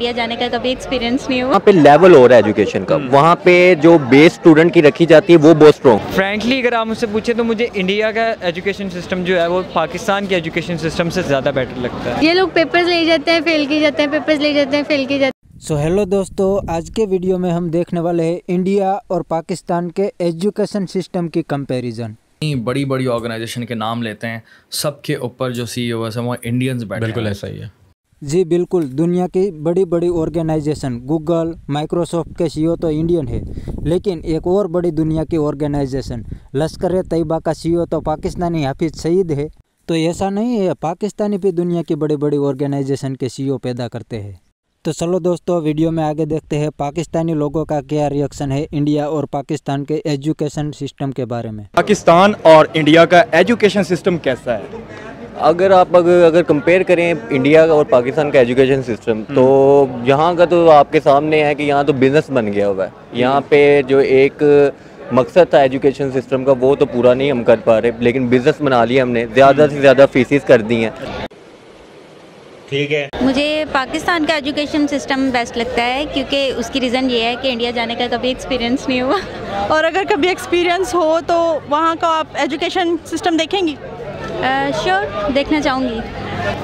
India जाने का कभी एक्सपीरियंस नहीं हुआ। वहाँ पे लेवल हो रहा है एजुकेशन का, वहाँ पे जो बेस स्टूडेंट की रखी जाती है वो बहुत स्ट्रॉन्ग। फ्रैंकली अगर आप मुझसे पूछे तो मुझे इंडिया का एजुकेशन सिस्टम जो है वो पाकिस्तान के एजुकेशन सिस्टम से ज़्यादा बेटर लगता है। ये लोग पेपर्स ले जाते हैं, फेल किए जाते हैं, पेपर्स ले जाते हैं, फेल किए जाते हैं। सो हेलो दोस्तों, आज के वीडियो में हम देखने वाले हैं इंडिया और पाकिस्तान के एजुकेशन सिस्टम की कंपैरिजन। बड़ी बड़ी ऑर्गेनाइजेशन के नाम लेते हैं, सबके ऊपर जो सीईओ है वो इंडियंस बैठे हैं। बिल्कुल ऐसा ही है जी बिल्कुल, दुनिया की बड़ी बड़ी ऑर्गेनाइजेशन गूगल, माइक्रोसॉफ्ट के सीईओ तो इंडियन है, लेकिन एक और बड़ी दुनिया की ऑर्गेनाइजेशन लश्कर-ए-तैयबा का सीईओ तो पाकिस्तानी हाफिज सईद है। तो ऐसा नहीं है, पाकिस्तानी भी दुनिया की बड़ी बड़ी ऑर्गेनाइजेशन के सीईओ पैदा करते हैं। तो चलो दोस्तों, वीडियो में आगे देखते हैं पाकिस्तानी लोगों का क्या रिएक्शन है इंडिया और पाकिस्तान के एजुकेशन सिस्टम के बारे में। पाकिस्तान और इंडिया का एजुकेशन सिस्टम कैसा है? अगर कंपेयर करें इंडिया और पाकिस्तान का एजुकेशन सिस्टम, तो यहाँ का तो आपके सामने है कि यहाँ तो बिजनेस बन गया हुआ है। यहाँ पे जो एक मकसद था एजुकेशन सिस्टम का वो तो पूरा नहीं हम कर पा रहे, लेकिन बिजनेस बना लिया हमने, ज़्यादा से ज़्यादा फीसिस कर दी हैं। ठीक है, मुझे पाकिस्तान का एजुकेशन सिस्टम बेस्ट लगता है, क्योंकि उसकी रीज़न ये है कि इंडिया जाने का कभी एक्सपीरियंस नहीं हुआ। और अगर कभी एक्सपीरियंस हो तो वहाँ का आप एजुकेशन सिस्टम देखेंगी? श्योर, देखना चाहूँगी।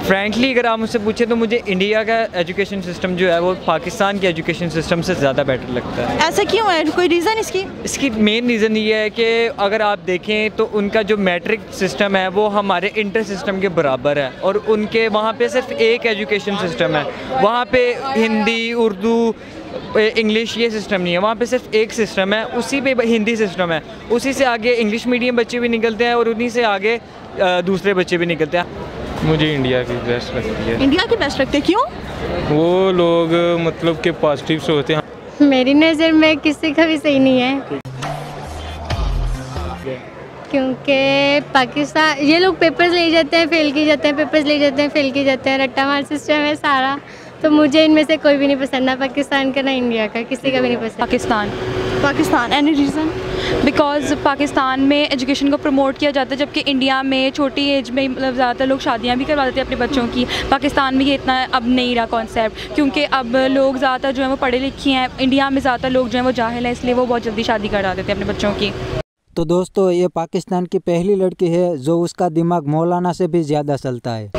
फ्रैंकली अगर आप मुझसे पूछे तो मुझे इंडिया का एजुकेशन सिस्टम जो है वो पाकिस्तान के एजुकेशन सिस्टम से ज़्यादा बेटर लगता है। ऐसा क्यों है? कोई रीज़न इसकी मेन रीज़न ये है कि अगर आप देखें तो उनका जो मैट्रिक सिस्टम है वो हमारे इंटर सिस्टम के बराबर है, और उनके वहाँ पे सिर्फ एक एजुकेशन सिस्टम है। वहाँ पे हिंदी, उर्दू, इंग्लिश ये सिस्टम नहीं है, वहाँ पे सिर्फ एक सिस्टम है, उसी पे हिंदी सिस्टम है, उसी से आगे इंग्लिश मीडियम बच्चे भी निकलते हैं और उन्हीं से आगे दूसरे बच्चे भी निकलते हैं। मुझे इंडिया की बेस्ट लगती है। इंडिया की बेस्ट लगती है, क्यों? वो लोग मतलब के पॉजिटिव से होते हैं। मेरी नज़र में किसी का भी सही नहीं है, क्योंकि पाकिस्तान ये लोग पेपर्स ले जाते हैं, फेल किए जाते हैं, पेपर्स ले जाते हैं, फेल किए जाते हैं, रट्टा मार सिस्टम है सारा। तो मुझे इनमें से कोई भी नहीं पसंद, ना पाकिस्तान का ना इंडिया का, किसी का भी नहीं पसंद। Pakistan any reason? Because Pakistan में एजुकेशन को प्रमोट किया जाता है, जबकि इंडिया में छोटी एज में मतलब ज़्यादातर लोग शादियां भी करवा देते हैं अपने बच्चों की। पाकिस्तान में ये इतना अब नहीं रहा कॉन्सेप्ट, क्योंकि अब लोग ज़्यादातर जो है वो पढ़े लिखे हैं। इंडिया में ज़्यादातर लोग जो हैं वो जाहिल हैं, इसलिए वो बहुत जल्दी शादी करा देते हैं अपने बच्चों की। तो दोस्तों, ये पाकिस्तान की पहली लड़की है जो उसका दिमाग मौलाना से भी ज़्यादा चलता है।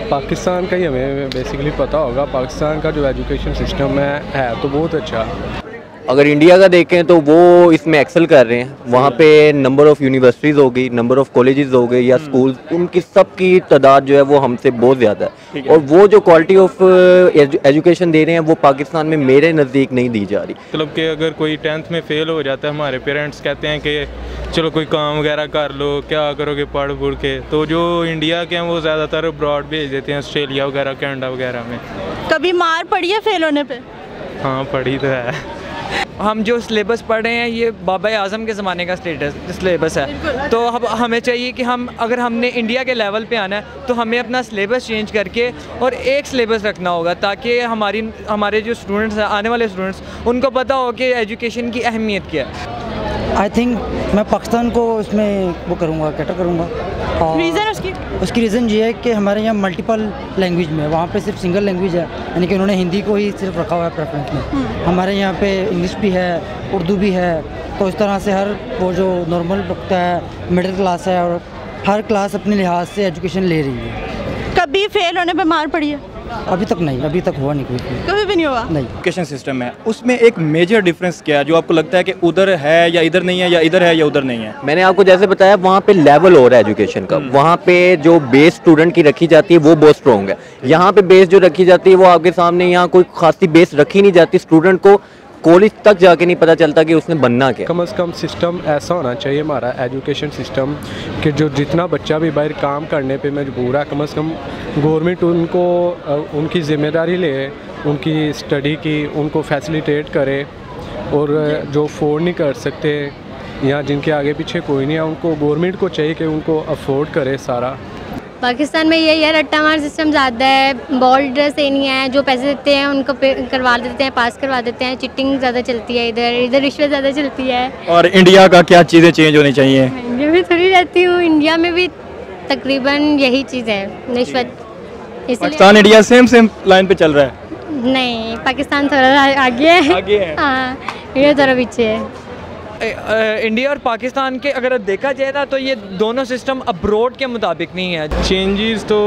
पाकिस्तान का ही हमें बेसिकली पता होगा। पाकिस्तान का जो एजुकेशन सिस्टम है तो बहुत अच्छा। अगर इंडिया का देखें तो वो इसमें एक्सेल कर रहे हैं। वहाँ पे नंबर ऑफ़ यूनिवर्सिटीज़ हो गई, नंबर ऑफ़ कॉलेजेस हो गए या स्कूल, उनकी सब की तादाद जो है वो हमसे बहुत ज़्यादा है। और वो जो क्वालिटी ऑफ एजुकेशन दे रहे हैं वो पाकिस्तान में मेरे नज़दीक नहीं दी जा रही। मतलब कि अगर कोई 10th में फेल हो जाता है, हमारे पेरेंट्स कहते हैं कि चलो कोई काम वगैरह कर लो, क्या करोगे पढ़ के। तो जो इंडिया के हैं वो ज़्यादातर अब्रॉड भेज देते हैं, ऑस्ट्रेलिया वगैरह, कनाडा वगैरह में। कभी मार पड़ी है फेल होने पे? हाँ, पढ़ी तो है। हम जो सिलेबस पढ़ रहे हैं ये बाबा आज़म के ज़माने का सिलेबस है, तो अब हमें चाहिए कि हम अगर हमने इंडिया के लेवल पे आना है तो हमें अपना सिलेबस चेंज करके और एक सिलेबस रखना होगा, ताकि हमारे जो स्टूडेंट्स हैं, आने वाले स्टूडेंट्स, उनको पता हो कि एजुकेशन की अहमियत क्या है। आई थिंक मैं पाकिस्तान को इसमें वो करूँगा, कैटर करूँगा। रीज़न उसकी रीज़न ये है कि हमारे यहाँ मल्टीपल लैंग्वेज में, वहाँ पे सिर्फ सिंगल लैंग्वेज है, यानी कि उन्होंने हिंदी को ही सिर्फ रखा हुआ है प्रेफरेंस में। हमारे यहाँ पे इंग्लिश भी है, उर्दू भी है। तो इस तरह से हर वो जो नॉर्मल वक्त है, मिडिल क्लास है, और हर क्लास अपने लिहाज से एजुकेशन ले रही है। कभी फेल होने पर मार पड़ी है? अभी तक नहीं, अभी तक हुआ नहीं, कभी भी नहीं हुआ। नहीं। एजुकेशन सिस्टम है, उसमें एक मेजर डिफरेंस क्या है जो आपको लगता है कि उधर है या इधर नहीं है, या इधर है या उधर नहीं है? मैंने आपको जैसे बताया, वहाँ पे लेवल हो रहा है एजुकेशन का। वहाँ पे जो बेस स्टूडेंट की रखी जाती है वो बहुत स्ट्रॉन्ग है। यहाँ पे बेस जो रखी जाती है वो आपके सामने, यहाँ कोई खासी बेस रखी नहीं जाती। स्टूडेंट को कॉलेज तक जाके नहीं पता चलता कि उसने बनना क्या। कम से कम सिस्टम ऐसा होना चाहिए हमारा एजुकेशन सिस्टम कि जो जितना बच्चा भी बाहर काम करने पे मजबूर है, कम से कम गवर्नमेंट उनको उनकी ज़िम्मेदारी ले, उनकी स्टडी की उनको फैसिलिटेट करे। और जो अफोर्ड नहीं कर सकते या जिनके आगे पीछे कोई नहीं है, उनको गवर्नमेंट को चाहिए कि उनको अफोर्ड करे सारा। पाकिस्तान में यही है, रट्टा मार सिस्टम ज़्यादा है, बोर्ड सही नहीं है, जो पैसे देते हैं उनको करवा देते हैं, पास करवा देते हैं, चिटिंग ज़्यादा चलती है, इधर रिश्वत ज़्यादा चलती है। और इंडिया का क्या चीज़ें चेंज होनी चाहिए? इंडिया में थोड़ी रहती हूँ, इंडिया में भी तकरीबन यही चीज़ है, रिश्वत। पाकिस्तान इंडिया सेम लाइन पे चल रहा है। नहीं, पाकिस्तान थोड़ा आगे है। आगे है। हाँ, इंडिया थोड़ा पीछे है। इंडिया और पाकिस्तान के अगर देखा जाए ना तो ये दोनों सिस्टम अब्रोड के मुताबिक नहीं है। चेंजेस तो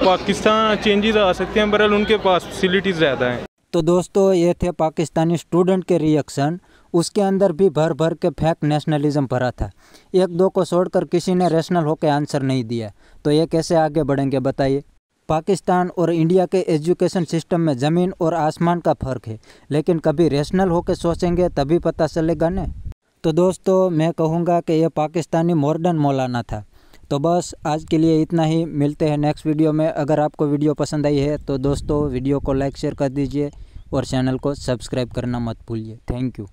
पाकिस्तान चेंजेस आ सकते हैं, बहरहाल उनके पास फैसिलिटीज़ ज़्यादा हैं। तो दोस्तों ये थे पाकिस्तानी स्टूडेंट के रिएक्शन। उसके अंदर भी भर भर के फेक नेशनलिज्म भरा था। एक दो को छोड़कर किसी ने रैशनल होकर आंसर नहीं दिया। तो ये कैसे आगे बढ़ेंगे बताइए। पाकिस्तान और इंडिया के एजुकेशन सिस्टम में ज़मीन और आसमान का फ़र्क है, लेकिन कभी रैशनल होकर सोचेंगे तभी पता चलेगा न। तो दोस्तों मैं कहूँगा कि यह पाकिस्तानी मॉडर्न मौलाना था। तो बस आज के लिए इतना ही, मिलते हैं नेक्स्ट वीडियो में। अगर आपको वीडियो पसंद आई है तो दोस्तों वीडियो को लाइक शेयर कर दीजिए और चैनल को सब्सक्राइब करना मत भूलिए। Thank you.